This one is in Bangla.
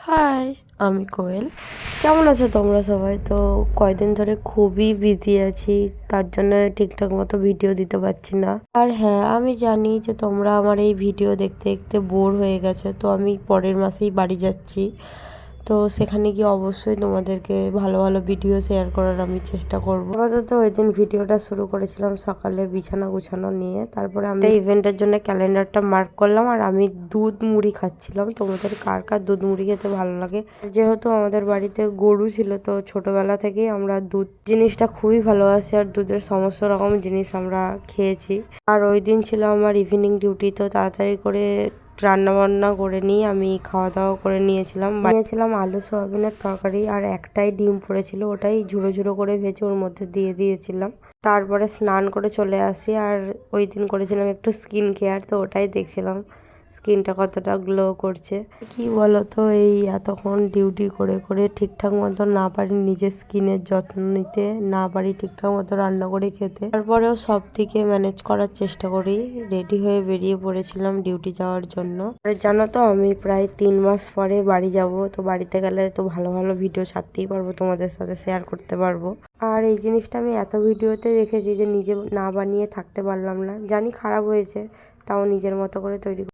হাই, আমি কোয়েল। কেমন আছো তোমরা সবাই? তো কয়দিন ধরে খুবই বিজি আছি, তার জন্য ঠিকঠাক মতো ভিডিও দিতে পারছি না। আর হ্যাঁ, আমি জানি যে তোমরা আমার এই ভিডিও দেখতে দেখতে বোর হয়ে গেছে, তো আমি পরের মাসেই বাড়ি যাচ্ছি। তো সেখানে গিয়ে অবশ্যই তোমাদেরকে ভালো ভালো ভিডিও শেয়ার করার আমি চেষ্টা করব। আপাতত ওই দিন ভিডিওটা শুরু করেছিলাম সকালে বিছানা গুছানো নিয়ে, তারপরে আমি ইভেন্টের জন্য ক্যালেন্ডারটা মার্ক করলাম আর আমি দুধ মুড়ি খাচ্ছিলাম। তোমাদের কার কার দুধ মুড়ি খেতে ভালো লাগে? যেহেতু আমাদের বাড়িতে গরু ছিল, তো ছোটবেলা থেকেই আমরা দুধ জিনিসটা খুবই ভালোবাসি আর দুধের সমস্ত রকম জিনিস আমরা খেয়েছি। আর ওই দিন ছিল আমার ইভিনিং ডিউটি, তো তাড়াতাড়ি করে রান্না বান্না করে নিয়ে আমি খাওয়া দাওয়া করে নিয়েছিলাম আলু সয়াবিনের তরকারি আর একটাই ডিম পড়েছিল, ওটাই ঝুড়ো ঝুড়ো করে ভেজে ওর মধ্যে দিয়ে দিয়েছিলাম। তারপরে স্নান করে চলে আসি আর ওই দিন করেছিলাম একটু স্কিন কেয়ার, তো ওটাই দেখছিলাম স্কিনটা কতটা গ্লো করছে। কি বলতো, এই এতক্ষণ ডিউটি করে করে ঠিকঠাক মতো না পারি নিজের স্কিনের যত্ন নিতে, না পারি ঠিকঠাক মতো রান্না করে খেতে, তারপরেও সব দিকে ম্যানেজ করার চেষ্টা করি। রেডি হয়ে বেরিয়ে পড়েছিলাম ডিউটি যাওয়ার জন্য। আর জানো তো, আমি প্রায় 3 মাস পরে বাড়ি যাব, তো বাড়িতে গেলে তো ভালো ভালো ভিডিও ছাড়তেই পারবো, তোমাদের সাথে শেয়ার করতে পারবো। আর এই জিনিসটা আমি এত ভিডিওতে দেখেছি যে নিজে না বানিয়ে থাকতে পারলাম না, জানি খারাপ হয়েছে, তাও নিজের মতো করে তৈরি